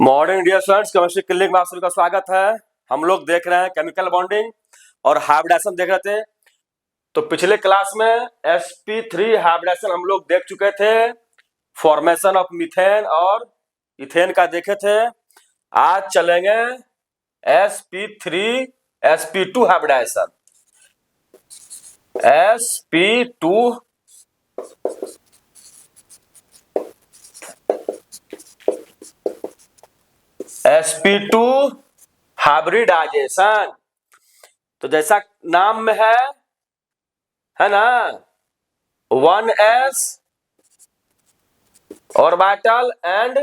Morning dear students, chemistry clinic में आप सभी का स्वागत है। हम लोग देख रहे हैं केमिकल बॉन्डिंग और हाइब्रिडेशन देख रहे थे। तो पिछले क्लास में sp3 हाइब्रिडेशन हम लोग देख चुके थे, फॉर्मेशन ऑफ मीथेन और इथेन का देखे थे। आज चलेंगे sp3 sp2 hybridisation. sp2 hybridisation. तो जैसा नाम में है ना, 1s orbital and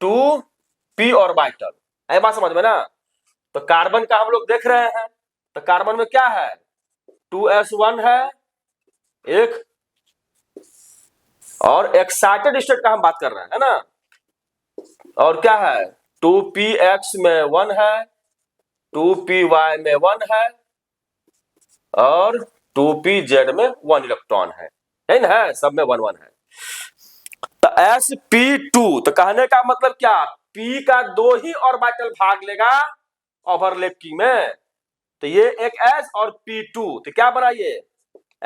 2p orbital. ऐ बात समझ में ना। तो कार्बन का हम लोग देख रहे हैं, तो कार्बन में क्या है, 2s1 है एक, और एक्साइटेड स्टेट का हम बात कर रहे हैं, है ना। और क्या है, 2px में 1 है, 2py में 1 है और 2pz में 1 इलेक्ट्रॉन है ना, सब में 1 1 है। तो sp2, तो कहने का मतलब क्या, p का 2 ही ऑर्बिटल भाग लेगा ओवरलैपिंग में। तो ये एक s और p2, तो क्या बना ये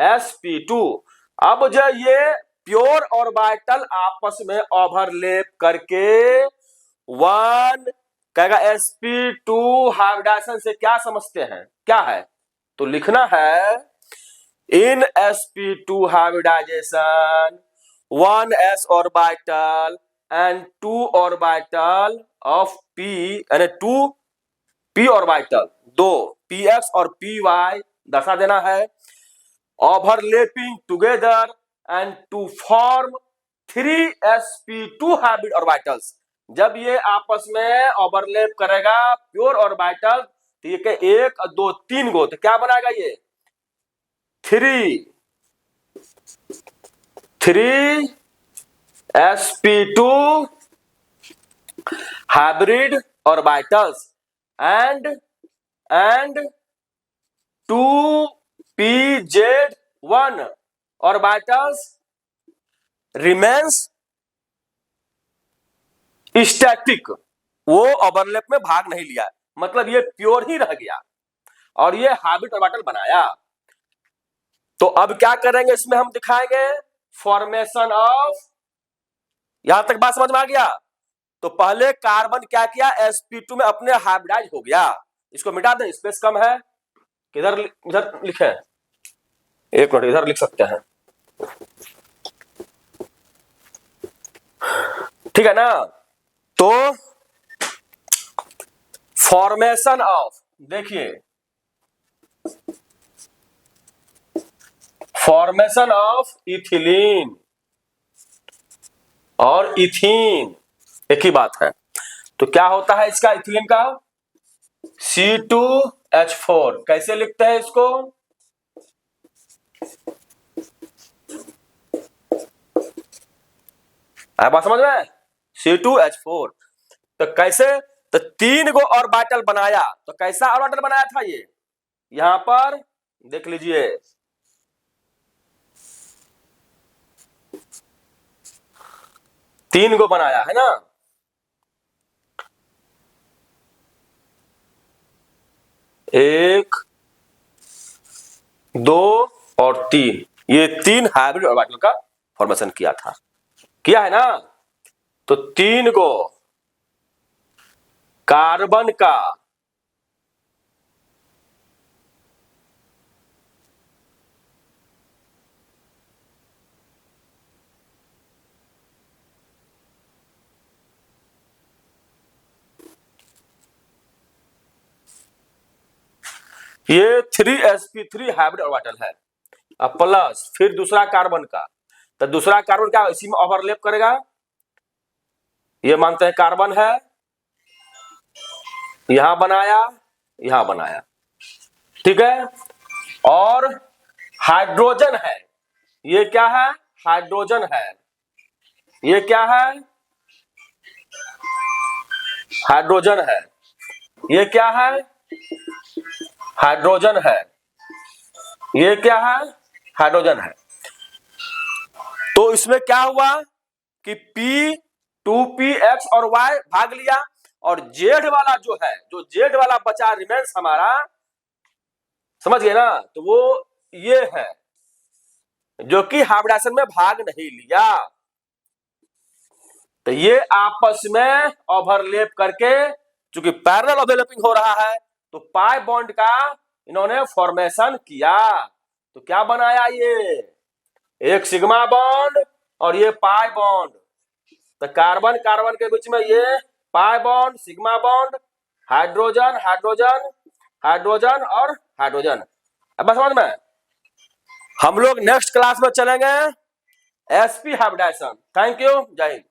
sp2। अब जो ये प्योर ऑर्बिटल आपस में ओवरलैप करके 1 कहेगा। sp2 हाइब्रिडेशन से क्या समझते हैं, क्या है, तो लिखना है इन sp2 hybridization 1s orbital and 2 orbital of p यानी 2p orbital, दो px और py दशा देना है, overlapping together and to form 3 sp2 hybrid orbitals। जब ये आपस में ओवरलैप करेगा प्योर ऑर्बिटल, तो ये 1 2 3 गो, तो क्या बनाएगा ये 3 sp2 hybrid orbitals and 2pz1 orbitals remains static। वो ओवरलैप में भाग नहीं लिया, मतलब ये प्योर ही रह गया और ये हाइब्रिड ऑर्बिटल बनाया। तो अब क्या करेंगे, इसमें हम दिखाएंगे फॉर्मेशन ऑफ, यहां तक बात समझ में आ गया। तो पहले कार्बन क्या किया, sp2 में अपने हाइब्रिडाइज हो गया। इसको मिटा दें, स्पेस कम है, किधर इधर लिखे, एक मिनट इधर लिख सकते हैं, ठीक है ना। तो फॉर्मेशन ऑफ, देखिए फॉर्मेशन ऑफ इथिलीन और इथीन एक ही बात है। तो क्या होता है इसका, इथिलीन का C2H4, कैसे लिखते हैं इसको, बात समझ में, C2H4। तो कैसे, तो 3 गो ऑर्बिटल बनाया। तो कैसा ऑर्बिटल बनाया था ये, यहां पर देख लीजिए, तीन गो बनाया है ना। एक, दो और 3, ये 3 हाइब्रिड ऑर्बिटल का फॉर्मेशन किया था, किया है ना। तो 3 गो कार्बन का ये 3sp3 हाइब्रिड ऑर्बिटल है। अब प्लस फिर दूसरा कार्बन का, तो दूसरा कार्बन क्या इसी में ओवरलैप करेगा, ये मानते हैं कार्बन है, यहां बनाया, यहां बनाया, ठीक है। और हाइड्रोजन है, ये क्या है, हाइड्रोजन है, ये क्या है, हाइड्रोजन है, ये क्या है, हाइड्रोजन है, ये क्या है, हाइड्रोजन है। तो इसमें क्या हुआ कि p 2px एक्स और वाई भाग लिया, और जेड वाला जो है, जो जेड वाला बचा रिमेंस हमारा, समझ गए ना, तो वो ये है जो कि हाइब्रिडाइजेशन में भाग नहीं लिया। तो ये आपस में ओवरलैप करके, चूंकि पैरेलल ओवरलैपिंग हो रहा है, तो पाई बॉन्ड का इन्होंने फॉर्मेशन किया। तो क्या बनाया ये, एक सिग्मा बॉन्ड और ये पाई बॉन्ड। तो कार्बन कार्बन के बीच में ये pi bond, sigma bond, hydrogen hydrogen hydrogen और हाइड्रोजन। अब समझ में, हम लोग नेक्स्ट क्लास में चलेंगे एसपी हाइब्रिडाइजेशन। थैंक यू, जय हिंद।